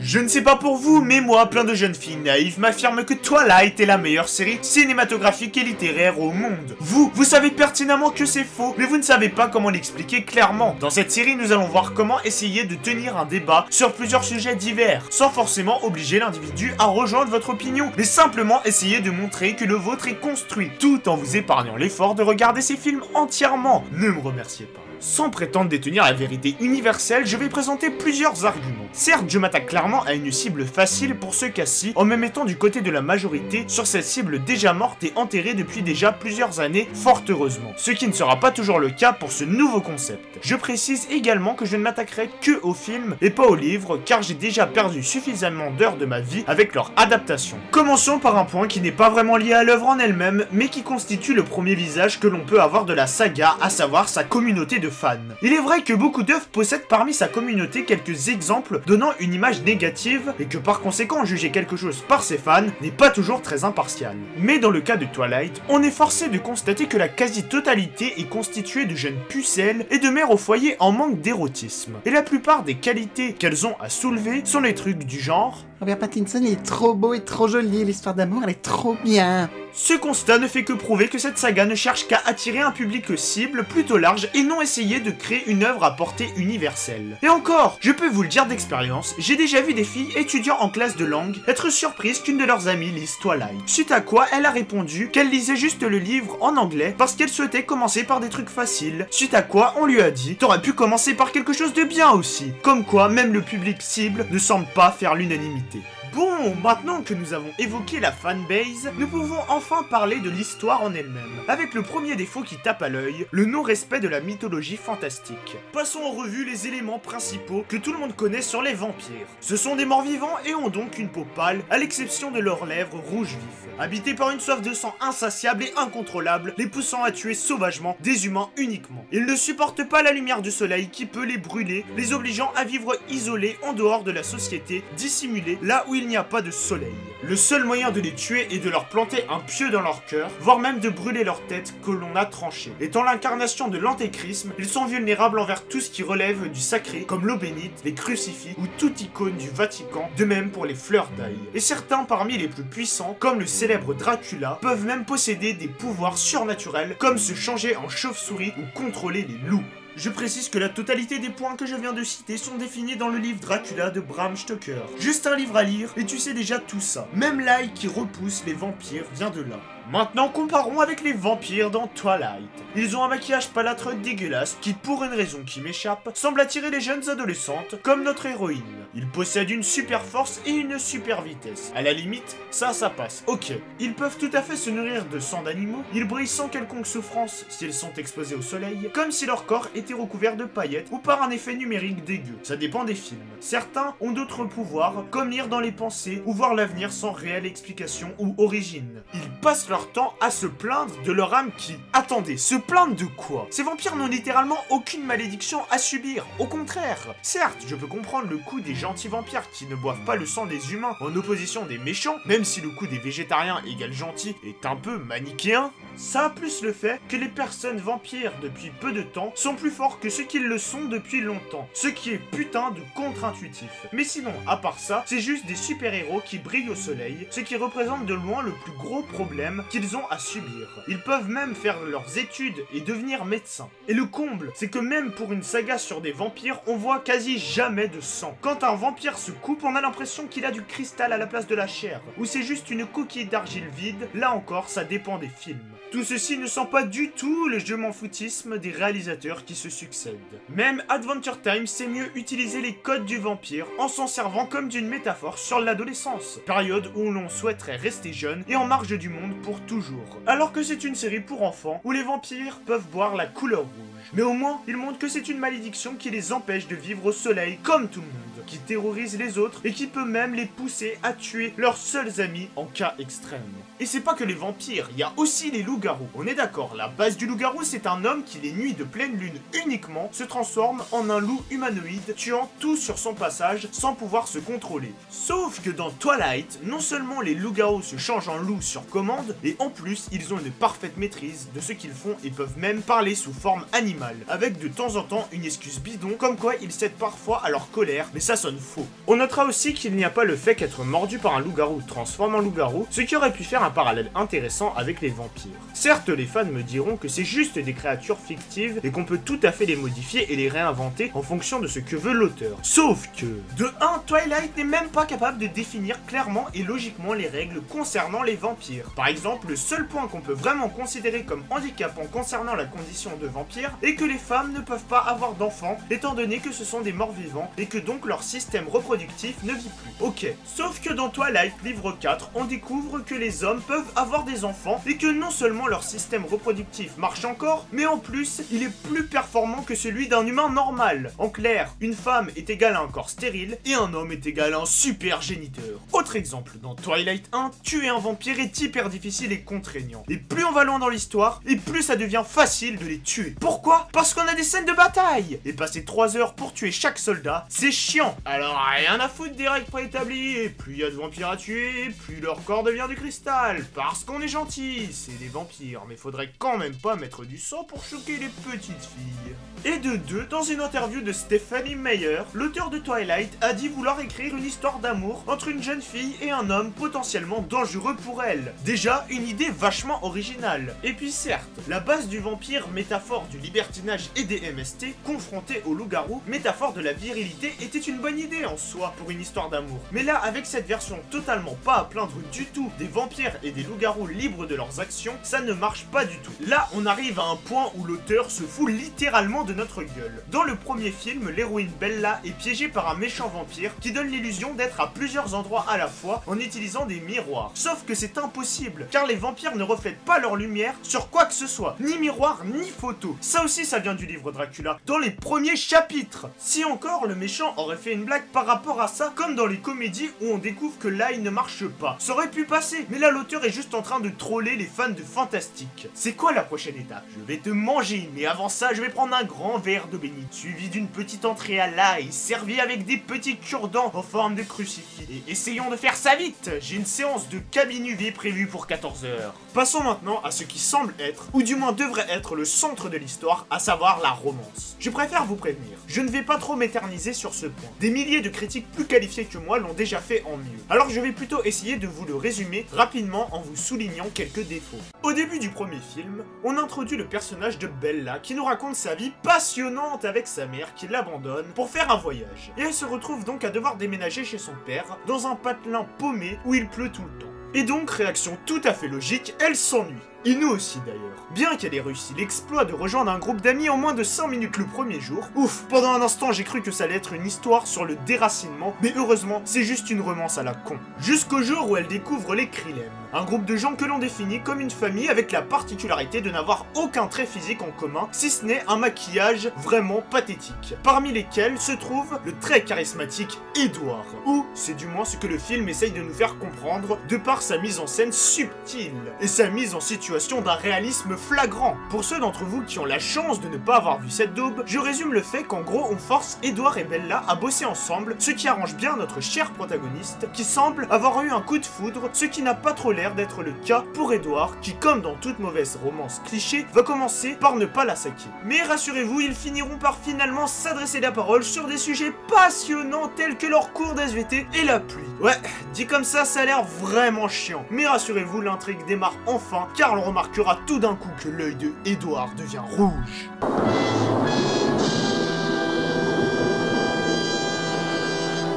Je ne sais pas pour vous, mais moi, plein de jeunes filles naïves m'affirment que Twilight est la meilleure série cinématographique et littéraire au monde. Vous savez pertinemment que c'est faux, mais vous ne savez pas comment l'expliquer clairement. Dans cette série, nous allons voir comment essayer de tenir un débat sur plusieurs sujets divers, sans forcément obliger l'individu à rejoindre votre opinion, mais simplement essayer de montrer que le vôtre est construit, tout en vous épargnant l'effort de regarder ces films entièrement. Ne me remerciez pas. Sans prétendre détenir la vérité universelle, je vais présenter plusieurs arguments. Certes, je m'attaque clairement à une cible facile pour ce cas-ci, en me mettant du côté de la majorité sur cette cible déjà morte et enterrée depuis déjà plusieurs années, fort heureusement. Ce qui ne sera pas toujours le cas pour ce nouveau concept. Je précise également que je ne m'attaquerai que aux films et pas aux livres, car j'ai déjà perdu suffisamment d'heures de ma vie avec leur adaptation. Commençons par un point qui n'est pas vraiment lié à l'œuvre en elle-même, mais qui constitue le premier visage que l'on peut avoir de la saga, à savoir sa communauté de fans. Il est vrai que beaucoup d'œuvres possèdent parmi sa communauté quelques exemples donnant une image négative et que par conséquent juger quelque chose par ses fans n'est pas toujours très impartial. Mais dans le cas de Twilight, on est forcé de constater que la quasi-totalité est constituée de jeunes pucelles et de mères au foyer en manque d'érotisme. Et la plupart des qualités qu'elles ont à soulever sont les trucs du genre Robert Pattinson, il est trop beau et trop joli, l'histoire d'amour, elle est trop bien. Ce constat ne fait que prouver que cette saga ne cherche qu'à attirer un public cible plutôt large et non essayer de créer une œuvre à portée universelle. Et encore, je peux vous le dire d'expérience, j'ai déjà vu des filles étudiant en classe de langue être surprises qu'une de leurs amies lise Twilight. Suite à quoi, elle a répondu qu'elle lisait juste le livre en anglais parce qu'elle souhaitait commencer par des trucs faciles. Suite à quoi, on lui a dit « T'aurais pu commencer par quelque chose de bien aussi ». Comme quoi, même le public cible ne semble pas faire l'unanimité. Bon, maintenant que nous avons évoqué la fanbase, nous pouvons enfin parler de l'histoire en elle-même, avec le premier défaut qui tape à l'œil, le non-respect de la mythologie fantastique. Passons en revue les éléments principaux que tout le monde connaît sur les vampires. Ce sont des morts-vivants et ont donc une peau pâle, à l'exception de leurs lèvres rouges vifs. Habités par une soif de sang insatiable et incontrôlable, les poussant à tuer sauvagement des humains uniquement. Ils ne supportent pas la lumière du soleil qui peut les brûler, les obligeant à vivre isolés en dehors de la société, dissimulés là où il n'y a pas de soleil. Le seul moyen de les tuer est de leur planter un pieu dans leur cœur, voire même de brûler leur tête que l'on a tranchée. Étant l'incarnation de l'antéchrist, ils sont vulnérables envers tout ce qui relève du sacré, comme l'eau bénite, les crucifix ou toute icône du Vatican, de même pour les fleurs d'ail. Et certains parmi les plus puissants, comme le célèbre Dracula, peuvent même posséder des pouvoirs surnaturels, comme se changer en chauve-souris ou contrôler les loups. Je précise que la totalité des points que je viens de citer sont définis dans le livre Dracula de Bram Stoker. Juste un livre à lire et tu sais déjà tout ça. Même l'ail qui repousse les vampires vient de là. Maintenant comparons avec les vampires dans Twilight. Ils ont un maquillage palâtre dégueulasse qui, pour une raison qui m'échappe, semble attirer les jeunes adolescentes comme notre héroïne. Ils possèdent une super force et une super vitesse. À la limite, ça passe. Ok. Ils peuvent tout à fait se nourrir de sang d'animaux. Ils brillent sans quelconque souffrance s'ils sont exposés au soleil, comme si leur corps était recouvert de paillettes ou par un effet numérique dégueu. Ça dépend des films. Certains ont d'autres pouvoirs, comme lire dans les pensées ou voir l'avenir sans réelle explication ou origine. Ils passent leur temps à se plaindre de leur âme qui... Attendez, se plaindre de quoi? Ces vampires n'ont littéralement aucune malédiction à subir. Au contraire. Certes, je peux comprendre le coup des gentils vampires qui ne boivent pas le sang des humains en opposition des méchants, même si le coup des végétariens égale gentils est un peu manichéen. Ça, plus le fait que les personnes vampires depuis peu de temps sont plus forts que ceux qui le sont depuis longtemps, ce qui est putain de contre-intuitif. Mais sinon, à part ça, c'est juste des super-héros qui brillent au soleil, ce qui représente de loin le plus gros problème qu'ils ont à subir. Ils peuvent même faire leurs études et devenir médecins. Et le comble, c'est que même pour une saga sur des vampires, on voit quasi jamais de sang. Quand un vampire se coupe, on a l'impression qu'il a du cristal à la place de la chair, ou c'est juste une coquille d'argile vide, là encore, ça dépend des films. Tout ceci ne sent pas du tout le je m'en foutisme des réalisateurs qui se succèdent. Même Adventure Time sait mieux utiliser les codes du vampire en s'en servant comme d'une métaphore sur l'adolescence, période où l'on souhaiterait rester jeune et en marge du monde pour toujours. Alors que c'est une série pour enfants où les vampires peuvent boire la couleur rouge. Mais au moins, ils montrent que c'est une malédiction qui les empêche de vivre au soleil comme tout le monde, qui terrorise les autres et qui peut même les pousser à tuer leurs seuls amis en cas extrême. Et c'est pas que les vampires, il y a aussi les loups-garous. On est d'accord, la base du loup-garou, c'est un homme qui, les nuits de pleine lune uniquement, se transforme en un loup humanoïde, tuant tout sur son passage sans pouvoir se contrôler. Sauf que dans Twilight, non seulement les loups-garous se changent en loups sur commande, Et en plus, ils ont une parfaite maîtrise de ce qu'ils font et peuvent même parler sous forme animale, avec de temps en temps une excuse bidon, comme quoi ils cèdent parfois à leur colère, mais ça sonne faux. On notera aussi qu'il n'y a pas le fait qu'être mordu par un loup-garou transforme en loup-garou, ce qui aurait pu faire un parallèle intéressant avec les vampires. Certes, les fans me diront que c'est juste des créatures fictives et qu'on peut tout à fait les modifier et les réinventer en fonction de ce que veut l'auteur. Sauf que, de 1, Twilight n'est même pas capable de définir clairement et logiquement les règles concernant les vampires. Par exemple, le seul point qu'on peut vraiment considérer comme handicapant concernant la condition de vampire est que les femmes ne peuvent pas avoir d'enfants, étant donné que ce sont des morts vivants et que donc leur système reproductif ne vit plus. Ok, sauf que dans Twilight, livre 4, on découvre que les hommes peuvent avoir des enfants et que non seulement leur système reproductif marche encore, mais en plus, il est plus performant que celui d'un humain normal. En clair, une femme est égale à un corps stérile et un homme est égal à un super géniteur. Autre exemple, dans Twilight 1, tuer un vampire est hyper difficile et contraignant. Et plus on va loin dans l'histoire, et plus ça devient facile de les tuer. Pourquoi? Parce qu'on a des scènes de bataille. Et passer 3 heures pour tuer chaque soldat, c'est chiant. Alors rien à foutre des règles préétablies, et plus il y a de vampires à tuer, plus leur corps devient du cristal. Parce qu'on est gentil, c'est des vampires, mais faudrait quand même pas mettre du sang pour choquer les petites filles. Et de deux, dans une interview de Stephanie Meyer, l'auteur de Twilight a dit vouloir écrire une histoire d'amour entre une jeune fille et un homme potentiellement dangereux pour elle. Déjà, une idée vachement originale. Et puis certes, la base du vampire, métaphore du libertinage et des MST, confronté au loup-garou, métaphore de la virilité, était une bonne idée en soi pour une histoire d'amour. Mais là, avec cette version totalement pas à plaindre du tout des vampires et des loups-garous libres de leurs actions, ça ne marche pas du tout. Là, on arrive à un point où l'auteur se fout littéralement de notre gueule. Dans le premier film, l'héroïne Bella est piégée par un méchant vampire qui donne l'illusion d'être à plusieurs endroits à la fois en utilisant des miroirs. Sauf que c'est impossible, car les vampires ne reflètent pas leur lumière sur quoi que ce soit, ni miroir ni photo. Ça aussi, ça vient du livre Dracula, dans les premiers chapitres. Si encore le méchant aurait fait une blague par rapport à ça, comme dans les comédies où on découvre que l'ail ne marche pas, ça aurait pu passer. Mais là, l'auteur est juste en train de troller les fans de fantastique. C'est quoi la prochaine étape? Je vais te manger, mais avant ça, je vais prendre un grand verre d'eau bénite, suivi d'une petite entrée à l'ail, servie avec des petits cure-dents en forme de crucifix. Et essayons de faire ça vite, j'ai une séance de cabine UV prévue pour 14 h. Passons maintenant à ce qui semble être, ou du moins devrait être le centre de l'histoire, à savoir la romance. Je préfère vous prévenir, je ne vais pas trop m'éterniser sur ce point. Des milliers de critiques plus qualifiées que moi l'ont déjà fait en mieux. Alors je vais plutôt essayer de vous le résumer rapidement en vous soulignant quelques défauts. Au début du premier film, on introduit le personnage de Bella qui nous raconte sa vie passionnante avec sa mère qui l'abandonne pour faire un voyage. Et elle se retrouve donc à devoir déménager chez son père dans un patelin paumé où il pleut tout le temps. Et donc, réaction tout à fait logique, elle s'ennuie. Et nous aussi d'ailleurs. Bien qu'elle ait réussi l'exploit de rejoindre un groupe d'amis en moins de 5 minutes le premier jour, ouf, pendant un instant j'ai cru que ça allait être une histoire sur le déracinement, mais heureusement c'est juste une romance à la con. Jusqu'au jour où elle découvre les Krillem, un groupe de gens que l'on définit comme une famille avec la particularité de n'avoir aucun trait physique en commun, si ce n'est un maquillage vraiment pathétique, parmi lesquels se trouve le très charismatique Edward, ou c'est du moins ce que le film essaye de nous faire comprendre de par sa mise en scène subtile, et sa mise en situation d'un réalisme flagrant. Pour ceux d'entre vous qui ont la chance de ne pas avoir vu cette daube, je résume le fait qu'en gros on force Edward et Bella à bosser ensemble, ce qui arrange bien notre cher protagoniste, qui semble avoir eu un coup de foudre, ce qui n'a pas trop l'air d'être le cas pour Edward, qui comme dans toute mauvaise romance cliché, va commencer par ne pas la saquer. Mais rassurez-vous, ils finiront par finalement s'adresser la parole sur des sujets passionnants tels que leur cours d'SVT et la pluie. Ouais, dit comme ça a l'air vraiment chiant. Mais rassurez-vous, l'intrigue démarre enfin, car l'on remarquera tout d'un coup que l'œil de Edward devient rouge.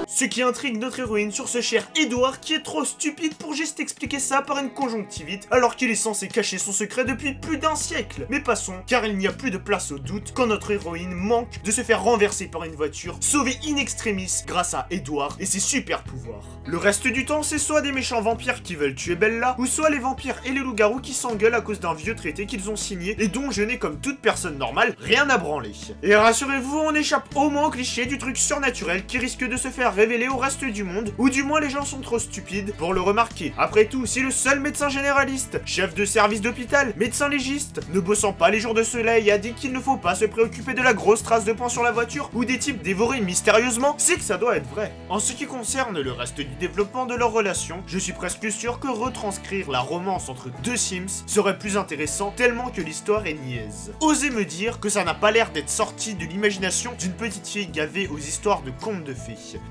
Ce qui intrigue notre héroïne sur ce cher Edward qui est trop stupide pour juste expliquer ça par une conjonctivite alors qu'il est censé cacher son secret depuis plus d'un siècle. Mais passons, car il n'y a plus de place au doute quand notre héroïne manque de se faire renverser par une voiture, sauvée in extremis grâce à Edward et ses super pouvoirs. Le reste du temps, c'est soit des méchants vampires qui veulent tuer Bella, ou soit les vampires et les loups-garous qui s'engueulent à cause d'un vieux traité qu'ils ont signé et dont je n'ai comme toute personne normale rien à branler. Et rassurez-vous, on échappe au moins au cliché du truc surnaturel qui risque de se faire révéler au reste du monde, ou du moins les gens sont trop stupides pour le remarquer. Après tout, si le seul médecin généraliste, chef de service d'hôpital, médecin légiste, ne bossant pas les jours de soleil a dit qu'il ne faut pas se préoccuper de la grosse trace de poing sur la voiture ou des types dévorés mystérieusement, c'est que ça doit être vrai. En ce qui concerne le reste du développement de leur relation, je suis presque sûr que retranscrire la romance entre deux Sims serait plus intéressant tellement que l'histoire est niaise. Osez me dire que ça n'a pas l'air d'être sorti de l'imagination d'une petite fille gavée aux histoires de contes de fées.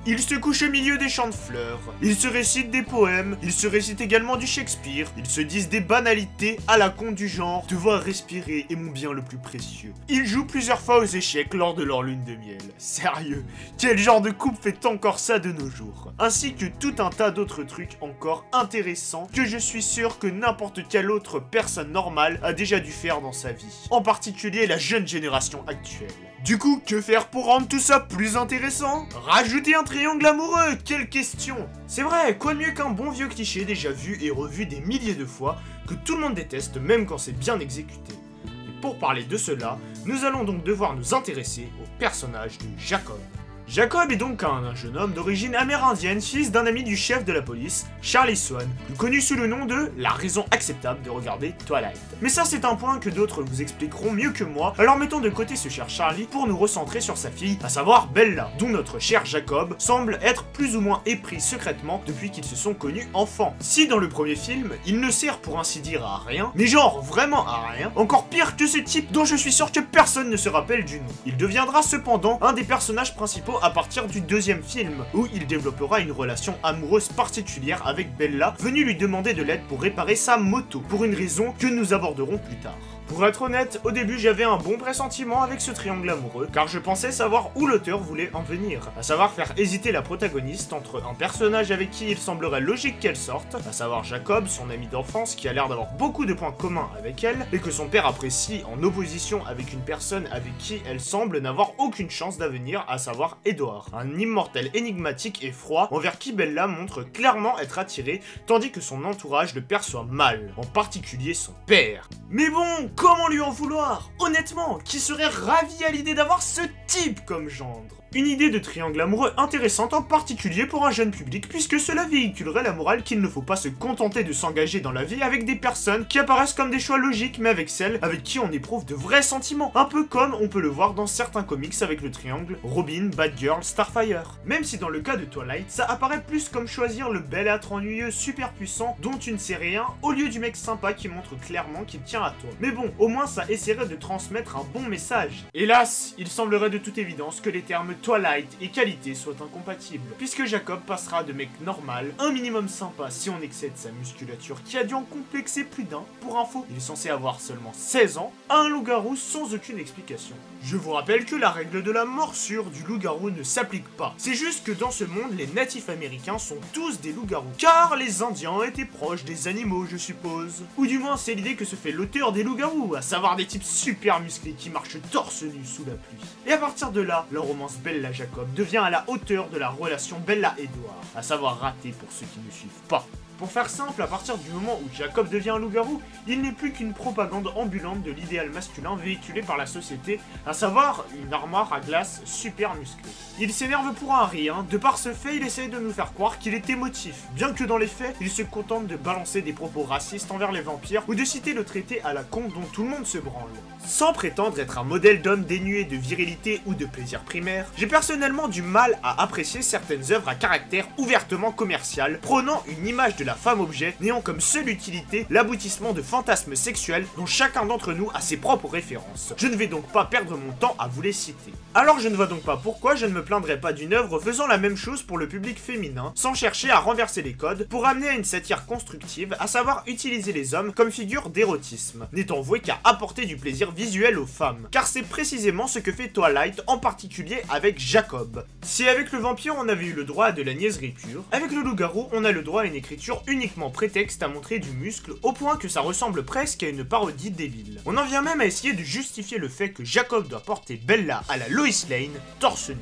Ils se couchent au milieu des champs de fleurs, ils se récitent des poèmes, ils se récitent également du Shakespeare, ils se disent des banalités à la con du genre « devoir respirer est mon bien le plus précieux ». Ils jouent plusieurs fois aux échecs lors de leur lune de miel. Sérieux, quel genre de couple fait encore ça de nos jours? Ainsi que tout un tas d'autres trucs encore intéressants que je suis sûr que n'importe quelle autre personne normale a déjà dû faire dans sa vie. En particulier la jeune génération actuelle. Du coup, que faire pour rendre tout ça plus intéressant? Rajouter un triangle amoureux, quelle question! C'est vrai, quoi de mieux qu'un bon vieux cliché déjà vu et revu des milliers de fois, que tout le monde déteste même quand c'est bien exécuté. Et pour parler de cela, nous allons donc devoir nous intéresser au personnage de Jacob. Jacob est donc un jeune homme d'origine amérindienne, fils d'un ami du chef de la police, Charlie Swan, plus connu sous le nom de la raison acceptable de regarder Twilight. Mais ça c'est un point que d'autres vous expliqueront mieux que moi, alors mettons de côté ce cher Charlie pour nous recentrer sur sa fille, à savoir Bella, dont notre cher Jacob semble être plus ou moins épris secrètement depuis qu'ils se sont connus enfants. Si dans le premier film, il ne sert pour ainsi dire à rien, mais genre vraiment à rien, encore pire que ce type dont je suis sûr que personne ne se rappelle du nom. Il deviendra cependant un des personnages principaux à partir du deuxième film, où il développera une relation amoureuse particulière avec Bella, venue lui demander de l'aide pour réparer sa moto, pour une raison que nous aborderons plus tard. Pour être honnête, au début j'avais un bon pressentiment avec ce triangle amoureux, car je pensais savoir où l'auteur voulait en venir, à savoir faire hésiter la protagoniste entre un personnage avec qui il semblerait logique qu'elle sorte, à savoir Jacob, son ami d'enfance qui a l'air d'avoir beaucoup de points communs avec elle, et que son père apprécie en opposition avec une personne avec qui elle semble n'avoir aucune chance d'avenir, à savoir Edward, un immortel énigmatique et froid envers qui Bella montre clairement être attirée, tandis que son entourage le perçoit mal, en particulier son père. Mais bon, comment lui en vouloir? Honnêtement, qui serait ravi à l'idée d'avoir ce type comme gendre? Une idée de triangle amoureux intéressante en particulier pour un jeune public puisque cela véhiculerait la morale qu'il ne faut pas se contenter de s'engager dans la vie avec des personnes qui apparaissent comme des choix logiques mais avec celles avec qui on éprouve de vrais sentiments. Un peu comme on peut le voir dans certains comics avec le triangle Robin, Batgirl, Starfire. Même si dans le cas de Twilight, ça apparaît plus comme choisir le belâtre ennuyeux super puissant dont tu ne sais rien au lieu du mec sympa qui montre clairement qu'il tient à toi. Mais bon, au moins ça essaierait de transmettre un bon message. Hélas, il semblerait de toute évidence que les termes Twilight et qualité soient incompatibles, puisque Jacob passera de mec normal, un minimum sympa si on excède sa musculature qui a dû en complexer plus d'un, pour info, il est censé avoir seulement 16 ans, à un loup-garou sans aucune explication. Je vous rappelle que la règle de la morsure du loup-garou ne s'applique pas, c'est juste que dans ce monde, les natifs américains sont tous des loups-garous, car les Indiens étaient proches des animaux je suppose. Ou du moins c'est l'idée que se fait l'auteur des loups-garous, à savoir des types super musclés qui marchent torse nu sous la pluie. Et à partir de là, la romance Bella-Jacob devient à la hauteur de la relation Bella-Edward, à savoir ratée pour ceux qui ne suivent pas. Pour faire simple, à partir du moment où Jacob devient un loup-garou, il n'est plus qu'une propagande ambulante de l'idéal masculin véhiculé par la société, à savoir une armoire à glace super musclée. Il s'énerve pour un rien, de par ce fait il essaye de nous faire croire qu'il est émotif, bien que dans les faits, il se contente de balancer des propos racistes envers les vampires ou de citer le traité à la con dont tout le monde se branle. Sans prétendre être un modèle d'homme dénué de virilité ou de plaisir primaire, j'ai personnellement du mal à apprécier certaines œuvres à caractère ouvertement commercial, prônant une image de la femme-objet, n'ayant comme seule utilité l'aboutissement de fantasmes sexuels dont chacun d'entre nous a ses propres références. Je ne vais donc pas perdre mon temps à vous les citer. Alors je ne vois donc pas pourquoi je ne me plaindrais pas d'une œuvre faisant la même chose pour le public féminin, sans chercher à renverser les codes, pour amener à une satire constructive, à savoir utiliser les hommes comme figure d'érotisme, n'étant voué qu'à apporter du plaisir visuel aux femmes, car c'est précisément ce que fait Twilight, en particulier avec Jacob. Si avec le vampire on avait eu le droit à de la niaiserie pure, avec le loup-garou on a le droit à une écriture uniquement prétexte à montrer du muscle, au point que ça ressemble presque à une parodie débile. On en vient même à essayer de justifier le fait que Jacob doit porter Bella à la Lois Lane, torse nu.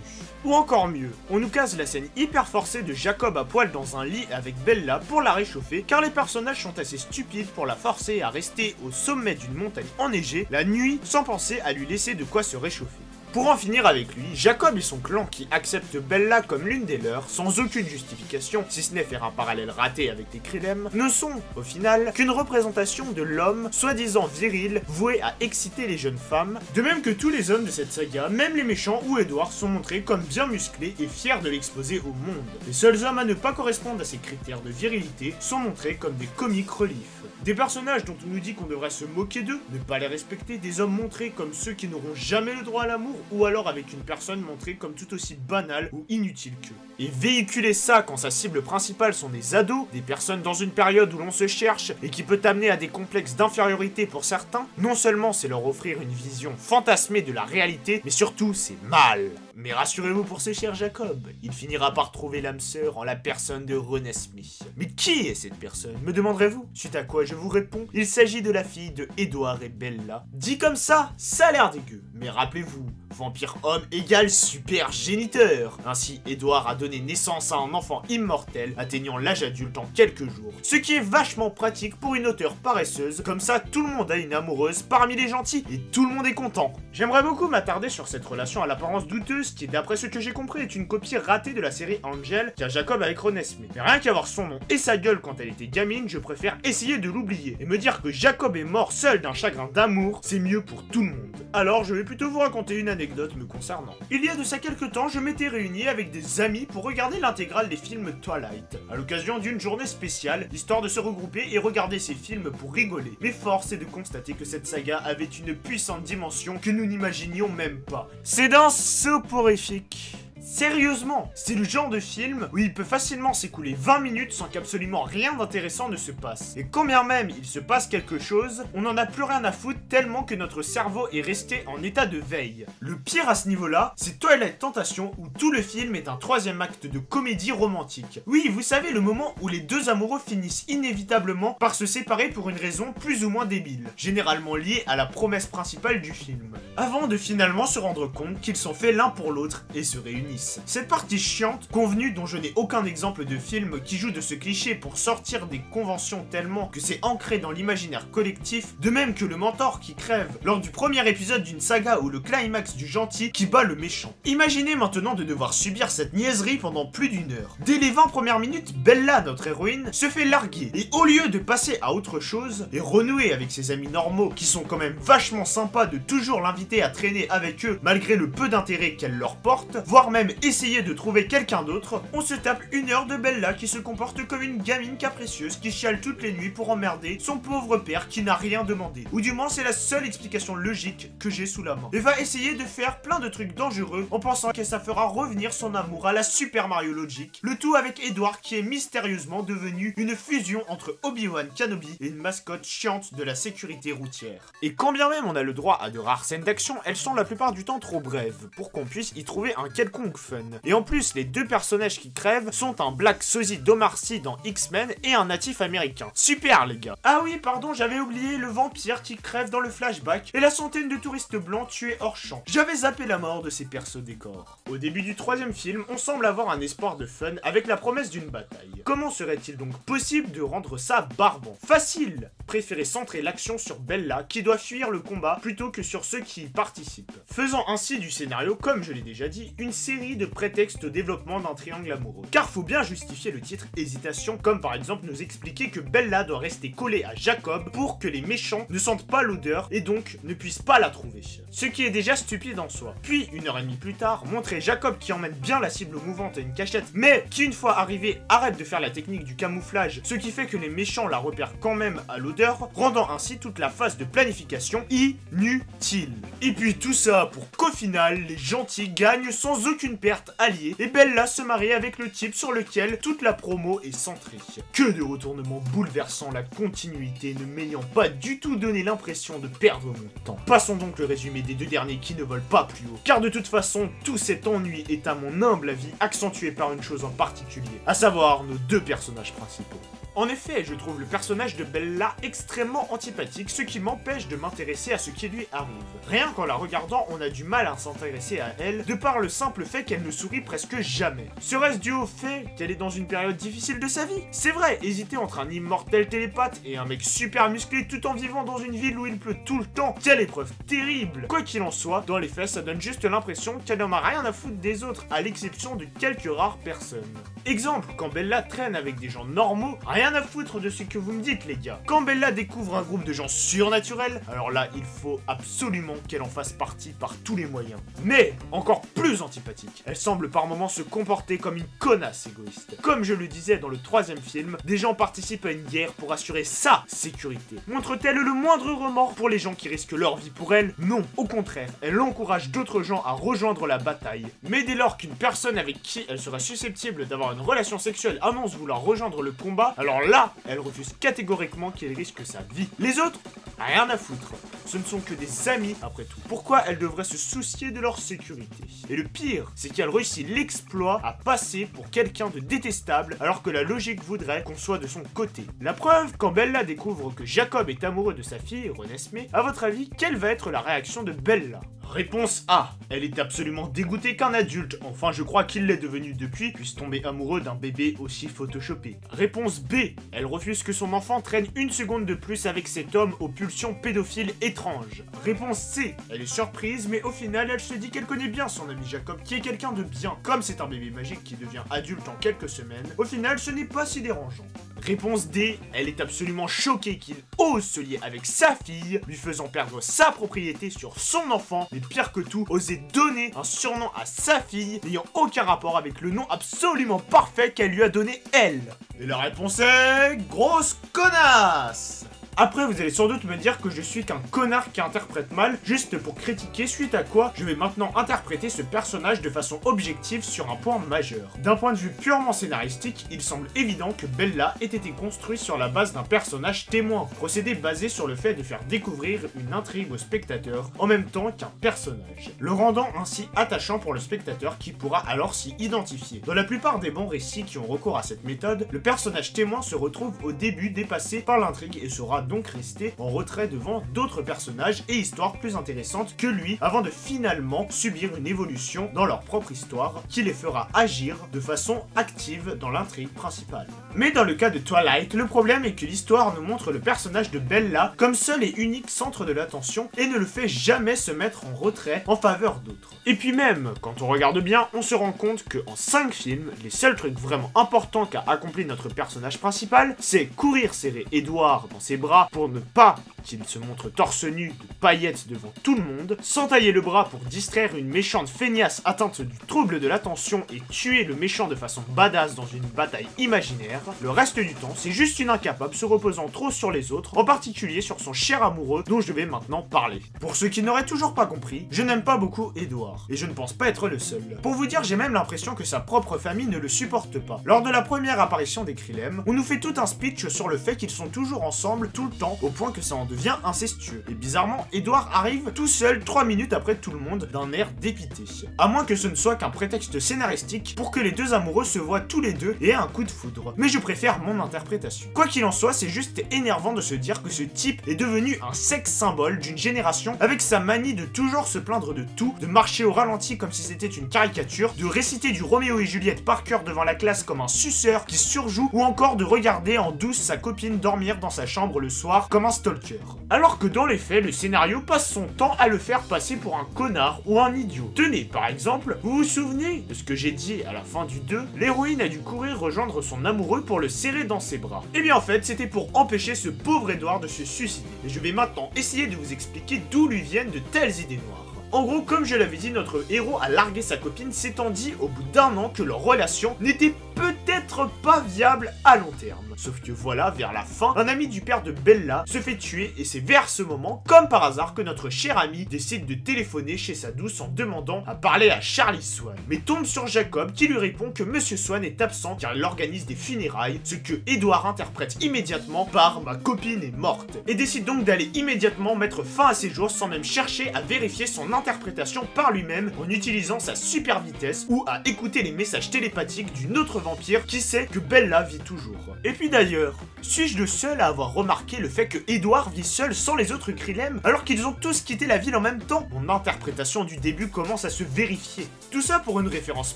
Ou encore mieux, on nous case la scène hyper forcée de Jacob à poil dans un lit avec Bella pour la réchauffer, car les personnages sont assez stupides pour la forcer à rester au sommet d'une montagne enneigée la nuit sans penser à lui laisser de quoi se réchauffer. Pour en finir avec lui, Jacob et son clan qui acceptent Bella comme l'une des leurs, sans aucune justification, si ce n'est faire un parallèle raté avec les Krillem, ne sont, au final, qu'une représentation de l'homme, soi-disant viril, voué à exciter les jeunes femmes, de même que tous les hommes de cette saga, même les méchants ou Edward sont montrés comme bien musclés et fiers de l'exposer au monde. Les seuls hommes à ne pas correspondre à ces critères de virilité sont montrés comme des comiques reliefs. Des personnages dont on nous dit qu'on devrait se moquer d'eux, ne pas les respecter, des hommes montrés comme ceux qui n'auront jamais le droit à l'amour, ou alors avec une personne montrée comme tout aussi banale ou inutile qu'eux. Et véhiculer ça quand sa cible principale sont des ados, des personnes dans une période où l'on se cherche et qui peut amener à des complexes d'infériorité pour certains, non seulement c'est leur offrir une vision fantasmée de la réalité, mais surtout c'est mal. Mais rassurez-vous pour ce cher Jacob, il finira par trouver l'âme sœur en la personne de Renesmee. Mais qui est cette personne, me demanderez-vous? Suite à quoi je vous réponds, il s'agit de la fille de Edward et Bella. Dit comme ça a l'air dégueu, mais rappelez-vous, vampire homme égale super géniteur. Ainsi, Edward a donné naissance à un enfant immortel, atteignant l'âge adulte en quelques jours. Ce qui est vachement pratique pour une auteure paresseuse, comme ça tout le monde a une amoureuse parmi les gentils, et tout le monde est content. J'aimerais beaucoup m'attarder sur cette relation à l'apparence douteuse, qui d'après ce que j'ai compris est une copie ratée de la série Angel, qu'a Jacob avec Renesmee. Mais rien qu'à voir son nom et sa gueule quand elle était gamine, je préfère essayer de l'oublier, et me dire que Jacob est mort seul d'un chagrin d'amour, c'est mieux pour tout le monde. Alors je vais plutôt vous raconter une anecdote me concernant. Il y a de ça quelques temps, je m'étais réuni avec des amis pour regarder l'intégrale des films Twilight, à l'occasion d'une journée spéciale, histoire de se regrouper et regarder ces films pour rigoler. Mais force est de constater que cette saga avait une puissante dimension que nous n'imaginions même pas. C'est d'un soporifique. Sérieusement, c'est le genre de film où il peut facilement s'écouler 20 minutes sans qu'absolument rien d'intéressant ne se passe. Et quand bien même il se passe quelque chose, on n'en a plus rien à foutre tellement que notre cerveau est resté en état de veille. Le pire à ce niveau-là, c'est Twilight Tentation où tout le film est un troisième acte de comédie romantique. Oui, vous savez, le moment où les deux amoureux finissent inévitablement par se séparer pour une raison plus ou moins débile, généralement liée à la promesse principale du film, avant de finalement se rendre compte qu'ils sont faits l'un pour l'autre et se réunissent. Cette partie chiante, convenue dont je n'ai aucun exemple de film qui joue de ce cliché pour sortir des conventions tellement que c'est ancré dans l'imaginaire collectif, de même que le mentor qui crève lors du premier épisode d'une saga ou le climax du gentil qui bat le méchant. Imaginez maintenant de devoir subir cette niaiserie pendant plus d'une heure. Dès les 20 premières minutes, Bella, notre héroïne, se fait larguer, et au lieu de passer à autre chose et renouer avec ses amis normaux qui sont quand même vachement sympas de toujours l'inviter à traîner avec eux malgré le peu d'intérêt qu'elle leur porte, voire même essayer de trouver quelqu'un d'autre, on se tape une heure de Bella qui se comporte comme une gamine capricieuse qui chiale toutes les nuits pour emmerder son pauvre père qui n'a rien demandé. Ou du moins c'est la seule explication logique que j'ai sous la main. Et va essayer de faire plein de trucs dangereux en pensant que ça fera revenir son amour à la Super Mario Logic. Le tout avec Edward qui est mystérieusement devenu une fusion entre Obi-Wan Kenobi et une mascotte chiante de la sécurité routière. Et quand bien même on a le droit à de rares scènes d'action, elles sont la plupart du temps trop brèves pour qu'on puisse y trouver un quelconque fun. Et en plus, les deux personnages qui crèvent sont un Black sosie d'Omar Sy dans X-Men et un natif américain. Super les gars. Ah oui, pardon, j'avais oublié le vampire qui crève dans le flashback et la centaine de touristes blancs tués hors champ. J'avais zappé la mort de ces persos décors. Au début du troisième film, on semble avoir un espoir de fun avec la promesse d'une bataille. Comment serait-il donc possible de rendre ça barbant? Facile! Préférez centrer l'action sur Bella qui doit fuir le combat plutôt que sur ceux qui y participent. Faisant ainsi du scénario, comme je l'ai déjà dit, une série de prétextes au développement d'un triangle amoureux. Car faut bien justifier le titre hésitation, comme par exemple nous expliquer que Bella doit rester collée à Jacob pour que les méchants ne sentent pas l'odeur et donc ne puissent pas la trouver. Ce qui est déjà stupide en soi. Puis, une heure et demie plus tard, montrer Jacob qui emmène bien la cible mouvante à une cachette, mais qui une fois arrivé arrête de faire la technique du camouflage, ce qui fait que les méchants la repèrent quand même à l'odeur, rendant ainsi toute la phase de planification inutile. Et puis tout ça pour qu'au final, les gentils gagnent sans aucune perte alliée, et Bella se marie avec le type sur lequel toute la promo est centrée. Que de retournements bouleversant la continuité, ne m'ayant pas du tout donné l'impression de perdre mon temps. Passons donc le résumé des deux derniers qui ne volent pas plus haut, car de toute façon, tout cet ennui est à mon humble avis accentué par une chose en particulier, à savoir nos deux personnages principaux. En effet, je trouve le personnage de Bella extrêmement antipathique, ce qui m'empêche de m'intéresser à ce qui lui arrive. Rien qu'en la regardant, on a du mal à s'intéresser à elle, de par le simple fait qu'elle ne sourit presque jamais. Serait-ce dû au fait qu'elle est dans une période difficile de sa vie? C'est vrai, hésiter entre un immortel télépathe et un mec super musclé tout en vivant dans une ville où il pleut tout le temps, quelle épreuve terrible! Quoi qu'il en soit, dans les faits, ça donne juste l'impression qu'elle n'en a rien à foutre des autres, à l'exception de quelques rares personnes. Exemple, quand Bella traîne avec des gens normaux, rien à foutre de ce que vous me dites les gars. Quand Bella découvre un groupe de gens surnaturels, alors là, il faut absolument qu'elle en fasse partie par tous les moyens. Mais, encore plus antipathique, elle semble par moments se comporter comme une connasse égoïste. Comme je le disais dans le 3e film, des gens participent à une guerre pour assurer sa sécurité. Montre-t-elle le moindre remords pour les gens qui risquent leur vie pour elle? Non, au contraire, elle encourage d'autres gens à rejoindre la bataille. Mais dès lors qu'une personne avec qui elle serait susceptible d'avoir une relation sexuelle annonce vouloir rejoindre le combat, alors là, elle refuse catégoriquement qu'il risque sa vie. Les autres, rien à foutre. Ce ne sont que des amis après tout. Pourquoi elle devrait se soucier de leur sécurité? Et le pire, c'est qu'elle réussit l'exploit à passer pour quelqu'un de détestable alors que la logique voudrait qu'on soit de son côté. La preuve, quand Bella découvre que Jacob est amoureux de sa fille, Renesmee, à votre avis, quelle va être la réaction de Bella? Réponse A. Elle est absolument dégoûtée qu'un adulte, enfin je crois qu'il l'est devenu depuis, puisse tomber amoureux d'un bébé aussi photoshopé. Réponse B. Elle refuse que son enfant traîne une seconde de plus avec cet homme aux pulsions pédophiles étranges. Réponse C. Elle est surprise, mais au final elle se dit qu'elle connaît bien son ami Jacob, qui est quelqu'un de bien. Comme c'est un bébé magique qui devient adulte en quelques semaines, au final ce n'est pas si dérangeant. Réponse D. Elle est absolument choquée qu'il ose se lier avec sa fille, lui faisant perdre sa propriété sur son enfant, mais pire que tout, oser donner un surnom à sa fille n'ayant aucun rapport avec le nom absolument parfait qu'elle lui a donné elle. Et la réponse est... grosse connasse! Après, vous allez sans doute me dire que je suis qu'un connard qui interprète mal, juste pour critiquer, suite à quoi je vais maintenant interpréter ce personnage de façon objective sur un point majeur. D'un point de vue purement scénaristique, il semble évident que Bella ait été construite sur la base d'un personnage témoin, procédé basé sur le fait de faire découvrir une intrigue au spectateur en même temps qu'un personnage, le rendant ainsi attachant pour le spectateur qui pourra alors s'y identifier. Dans la plupart des bons récits qui ont recours à cette méthode, le personnage témoin se retrouve au début dépassé par l'intrigue et sera donc rester en retrait devant d'autres personnages et histoires plus intéressantes que lui avant de finalement subir une évolution dans leur propre histoire qui les fera agir de façon active dans l'intrigue principale. Mais dans le cas de Twilight, le problème est que l'histoire nous montre le personnage de Bella comme seul et unique centre de l'attention et ne le fait jamais se mettre en retrait en faveur d'autres. Et puis même, quand on regarde bien, on se rend compte que en 5 films, les seuls trucs vraiment importants qu'a accompli notre personnage principal, c'est courir serrer Edward dans ses bras pour ne pas qu'il se montre torse nu de paillettes devant tout le monde, s'entailler le bras pour distraire une méchante feignasse atteinte du trouble de l'attention et tuer le méchant de façon badass dans une bataille imaginaire. Le reste du temps, c'est juste une incapable se reposant trop sur les autres, en particulier sur son cher amoureux dont je vais maintenant parler. Pour ceux qui n'auraient toujours pas compris, je n'aime pas beaucoup Edward, et je ne pense pas être le seul. Pour vous dire, j'ai même l'impression que sa propre famille ne le supporte pas. Lors de la première apparition des Krillem, on nous fait tout un speech sur le fait qu'ils sont toujours ensemble tout le temps, au point que ça en devient incestueux. Et bizarrement, Edward arrive tout seul 3 minutes après tout le monde, d'un air dépité. À moins que ce ne soit qu'un prétexte scénaristique pour que les deux amoureux se voient tous les deux et aient un coup de foudre. Mais je préfère mon interprétation. Quoi qu'il en soit, c'est juste énervant de se dire que ce type est devenu un sex symbole d'une génération avec sa manie de toujours se plaindre de tout, de marcher au ralenti comme si c'était une caricature, de réciter du Roméo et Juliette par cœur devant la classe comme un suceur qui surjoue, ou encore de regarder en douce sa copine dormir dans sa chambre le soir comme un stalker. Alors que dans les faits, le scénario passe son temps à le faire passer pour un connard ou un idiot. Tenez, par exemple, vous vous souvenez de ce que j'ai dit à la fin du 2? L'héroïne a dû courir rejoindre son amoureux pour le serrer dans ses bras. Et bien en fait, c'était pour empêcher ce pauvre Edward de se suicider. Et je vais maintenant essayer de vous expliquer d'où lui viennent de telles idées noires. En gros, comme je l'avais dit, notre héros a largué sa copine s'étant dit au bout d'un an que leur relation n'était peut-être pas viable à long terme. Sauf que voilà, vers la fin, un ami du père de Bella se fait tuer et c'est vers ce moment, comme par hasard, que notre cher ami décide de téléphoner chez sa douce en demandant à parler à Charlie Swan. Mais tombe sur Jacob qui lui répond que Monsieur Swan est absent car il organise des funérailles, ce que Edward interprète immédiatement par « ma copine est morte » et décide donc d'aller immédiatement mettre fin à ses jours sans même chercher à vérifier son interprétation par lui-même en utilisant sa super vitesse ou à écouter les messages télépathiques d'une autre vampire qui sait que Bella vit toujours. Et puis d'ailleurs, suis-je le seul à avoir remarqué le fait que Edward vit seul sans les autres Krillem alors qu'ils ont tous quitté la ville en même temps? Mon interprétation du début commence à se vérifier. Tout ça pour une référence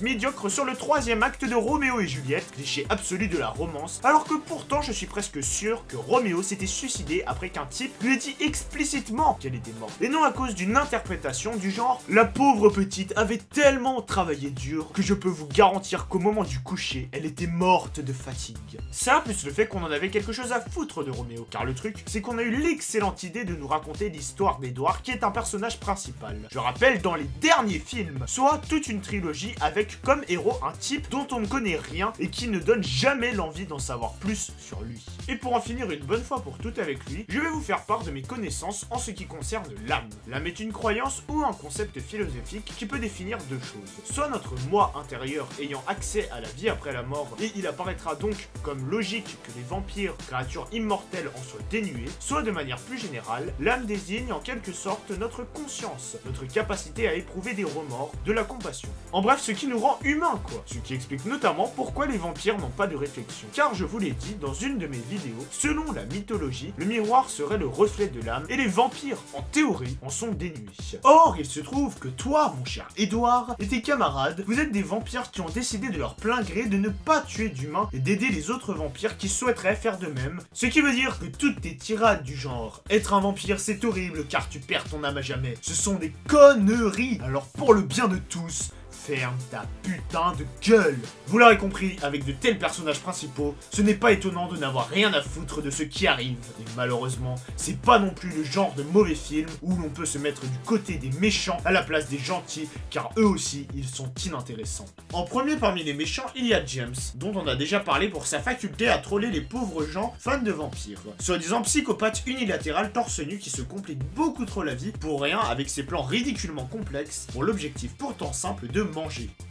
médiocre sur le troisième acte de Roméo et Juliette, cliché absolu de la romance, alors que pourtant je suis presque sûr que Roméo s'était suicidé après qu'un type lui ait dit explicitement qu'elle était morte. Et non à cause d'une interprétation du genre « La pauvre petite avait tellement travaillé dur que je peux vous garantir qu'au moment du coucher, elle était morte de fatigue. » Ça, plus le fait qu'on en avait quelque chose à foutre de Roméo, car le truc, c'est qu'on a eu l'excellente idée de nous raconter l'histoire d'Edward qui est un personnage principal. Je rappelle, dans les derniers films, soit toute une trilogie avec comme héros un type dont on ne connaît rien et qui ne donne jamais l'envie d'en savoir plus sur lui. Et pour en finir une bonne fois pour toutes avec lui, je vais vous faire part de mes connaissances en ce qui concerne l'âme. L'âme est une croyance ou un concept philosophique qui peut définir deux choses. Soit notre moi intérieur ayant accès à la vie après la mort, et il apparaîtra donc comme logique que les vampires, créatures immortelles, en soient dénués, soit de manière plus générale, l'âme désigne en quelque sorte notre conscience, notre capacité à éprouver des remords, de la compassion. En bref, ce qui nous rend humains quoi. Ce qui explique notamment pourquoi les vampires n'ont pas de réflexion. Car je vous l'ai dit dans une de mes vidéos, selon la mythologie, le miroir serait le reflet de l'âme et les vampires, en théorie, en sont dénués. Or, il se trouve que toi, mon cher Edward, et tes camarades, vous êtes des vampires qui ont décidé de leur plein gré de ne pas tuer d'humains et d'aider les autres vampires qui souhaiteraient faire de même. Ce qui veut dire que toutes tes tirades du genre « Être un vampire c'est horrible car tu perds ton âme à jamais », ce sont des conneries. Alors pour le bien de tous, ferme ta putain de gueule. Vous l'aurez compris, avec de tels personnages principaux, ce n'est pas étonnant de n'avoir rien à foutre de ce qui arrive. Et malheureusement, c'est pas non plus le genre de mauvais film où l'on peut se mettre du côté des méchants à la place des gentils, car eux aussi, ils sont inintéressants. En premier parmi les méchants, il y a James, dont on a déjà parlé pour sa faculté à troller les pauvres gens fans de vampires. Soi-disant psychopathe unilatéral torse nu qui se complique beaucoup trop la vie pour rien avec ses plans ridiculement complexes pour l'objectif pourtant simple de manger.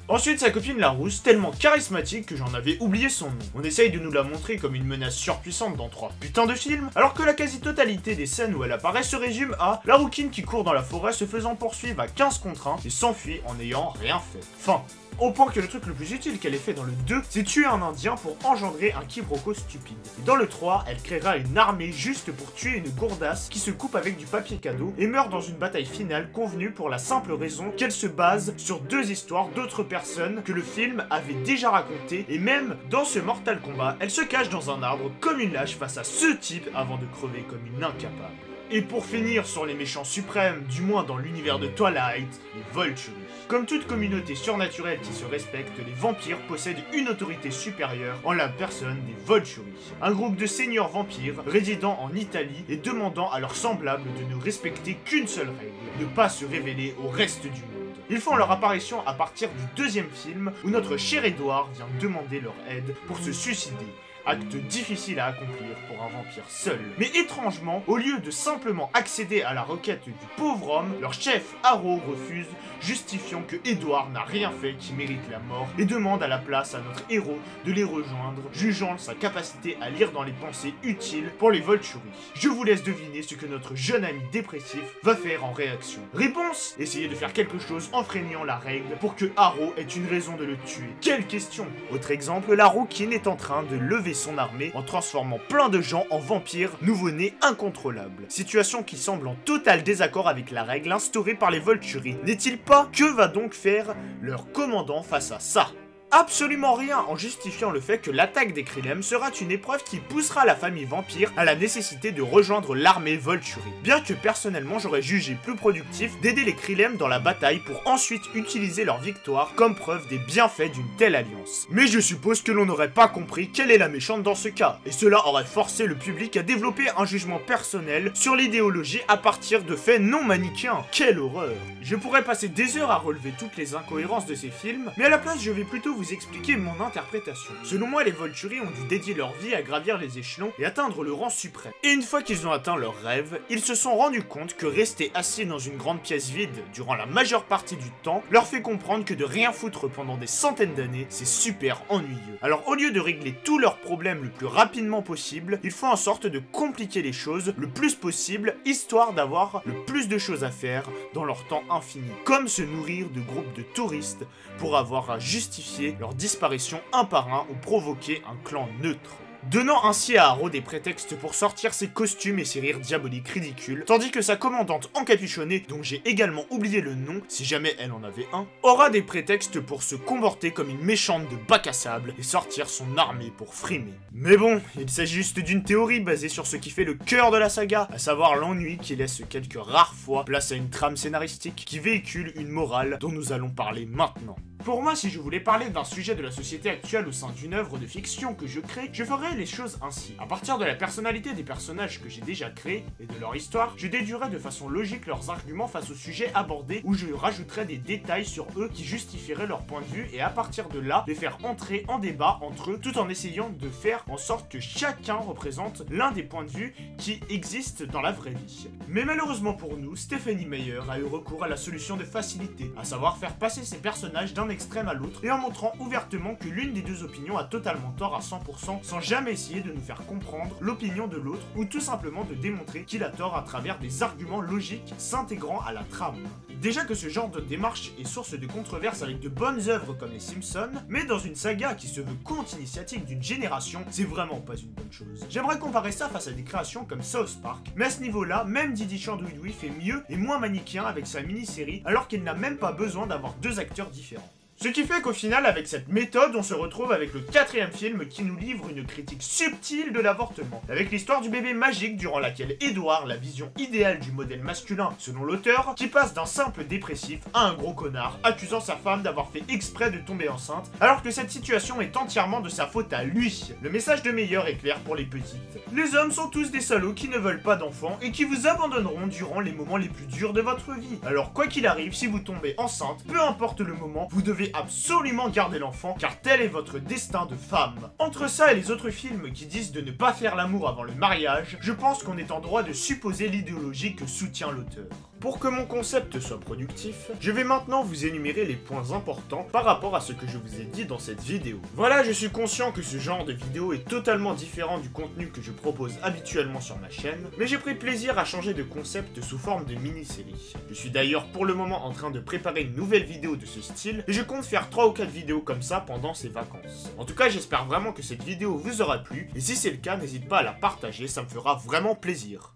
Ensuite, sa copine la rousse, tellement charismatique que j'en avais oublié son nom. On essaye de nous la montrer comme une menace surpuissante dans 3 putains de films, alors que la quasi-totalité des scènes où elle apparaît se résume à la rouquine qui court dans la forêt se faisant poursuivre à 15 contre 1 et s'enfuit en n'ayant rien fait. Fin. Au point que le truc le plus utile qu'elle ait fait dans le 2, c'est tuer un indien pour engendrer un quiproquo stupide. Et dans le 3, elle créera une armée juste pour tuer une gourdasse qui se coupe avec du papier cadeau et meurt dans une bataille finale convenue pour la simple raison qu'elle se base sur 2 histoires d'autres personnes que le film avait déjà racontées, et même dans ce Mortal Kombat, elle se cache dans un arbre comme une lâche face à ce type avant de crever comme une incapable. Et pour finir sur les méchants suprêmes, du moins dans l'univers de Twilight, les Volturi. Comme toute communauté surnaturelle qui se respecte, les vampires possèdent une autorité supérieure en la personne des Volturi. Un groupe de seigneurs vampires résidant en Italie et demandant à leurs semblables de ne respecter qu'une seule règle, ne pas se révéler au reste du monde. Ils font leur apparition à partir du 2e film où notre cher Edward vient demander leur aide pour se suicider. Acte difficile à accomplir pour un vampire seul. Mais étrangement, au lieu de simplement accéder à la requête du pauvre homme, leur chef Harrow refuse, justifiant que Edward n'a rien fait qui mérite la mort et demande à la place à notre héros de les rejoindre, jugeant sa capacité à lire dans les pensées utiles pour les Volturi. Je vous laisse deviner ce que notre jeune ami dépressif va faire en réaction. Réponse: essayer de faire quelque chose en enfreignant la règle pour que Harrow ait une raison de le tuer. Quelle question! Autre exemple, la rouquine est en train de lever son armée en transformant plein de gens en vampires nouveau-nés incontrôlables. Situation qui semble en total désaccord avec la règle instaurée par les Volturi. N'est-il pas? Que va donc faire leur commandant face à ça? Absolument rien, en justifiant le fait que l'attaque des Krillem sera une épreuve qui poussera la famille vampire à la nécessité de rejoindre l'armée Volturi. Bien que personnellement j'aurais jugé plus productif d'aider les Krillem dans la bataille pour ensuite utiliser leur victoire comme preuve des bienfaits d'une telle alliance. Mais je suppose que l'on n'aurait pas compris quelle est la méchante dans ce cas, et cela aurait forcé le public à développer un jugement personnel sur l'idéologie à partir de faits non manichéens. Quelle horreur! Je pourrais passer des heures à relever toutes les incohérences de ces films, mais à la place je vais plutôt vous expliquer mon interprétation. Selon moi, les Volturi ont dû dédier leur vie à gravir les échelons et atteindre le rang suprême. Et une fois qu'ils ont atteint leur rêve, ils se sont rendus compte que rester assis dans une grande pièce vide durant la majeure partie du temps leur fait comprendre que de rien foutre pendant des centaines d'années, c'est super ennuyeux. Alors au lieu de régler tous leurs problèmes le plus rapidement possible, ils font en sorte de compliquer les choses le plus possible, histoire d'avoir le plus de choses à faire dans leur temps infini. Comme se nourrir de groupes de touristes pour avoir à justifier justifier leur disparition un par un ou provoquer un clan neutre, donnant ainsi à Harrow des prétextes pour sortir ses costumes et ses rires diaboliques ridicules, tandis que sa commandante encapuchonnée, dont j'ai également oublié le nom, si jamais elle en avait un, aura des prétextes pour se comporter comme une méchante de bac à sable et sortir son armée pour frimer. Mais bon, il s'agit juste d'une théorie basée sur ce qui fait le cœur de la saga, à savoir l'ennui qui laisse quelques rares fois place à une trame scénaristique qui véhicule une morale dont nous allons parler maintenant. Pour moi, si je voulais parler d'un sujet de la société actuelle au sein d'une œuvre de fiction que je crée, je ferais les choses ainsi. À partir de la personnalité des personnages que j'ai déjà créés et de leur histoire, je déduirais de façon logique leurs arguments face au sujet abordé, où je rajouterais des détails sur eux qui justifieraient leur point de vue, et à partir de là, les faire entrer en débat entre eux, tout en essayant de faire en sorte que chacun représente l'un des points de vue qui existent dans la vraie vie. Mais malheureusement pour nous, Stephenie Meyer a eu recours à la solution de facilité, à savoir faire passer ses personnages d'un extrême à l'autre et en montrant ouvertement que l'une des deux opinions a totalement tort à 100% sans jamais essayer de nous faire comprendre l'opinion de l'autre ou tout simplement de démontrer qu'il a tort à travers des arguments logiques s'intégrant à la trame. Déjà que ce genre de démarche est source de controverses avec de bonnes œuvres comme les Simpsons, mais dans une saga qui se veut conte initiatique d'une génération, c'est vraiment pas une bonne chose. J'aimerais comparer ça face à des créations comme South Park, mais à ce niveau-là, même Didi Chandouidoui fait mieux et moins manichéen avec sa mini-série, alors qu'il n'a même pas besoin d'avoir deux acteurs différents. Ce qui fait qu'au final, avec cette méthode, on se retrouve avec le 4e film qui nous livre une critique subtile de l'avortement, avec l'histoire du bébé magique durant laquelle Edward, la vision idéale du modèle masculin selon l'auteur, qui passe d'un simple dépressif à un gros connard, accusant sa femme d'avoir fait exprès de tomber enceinte, alors que cette situation est entièrement de sa faute à lui. Le message de Meyer est clair pour les petites. Les hommes sont tous des salauds qui ne veulent pas d'enfants et qui vous abandonneront durant les moments les plus durs de votre vie. Alors quoi qu'il arrive, si vous tombez enceinte, peu importe le moment, vous devez absolument garder l'enfant, car tel est votre destin de femme. Entre ça et les autres films qui disent de ne pas faire l'amour avant le mariage, je pense qu'on est en droit de supposer l'idéologie que soutient l'auteur. Pour que mon concept soit productif, je vais maintenant vous énumérer les points importants par rapport à ce que je vous ai dit dans cette vidéo. Voilà, je suis conscient que ce genre de vidéo est totalement différent du contenu que je propose habituellement sur ma chaîne, mais j'ai pris plaisir à changer de concept sous forme de mini-série. Je suis d'ailleurs pour le moment en train de préparer une nouvelle vidéo de ce style, et je compte faire 3 ou 4 vidéos comme ça pendant ces vacances. En tout cas, j'espère vraiment que cette vidéo vous aura plu, et si c'est le cas, n'hésite pas à la partager, ça me fera vraiment plaisir.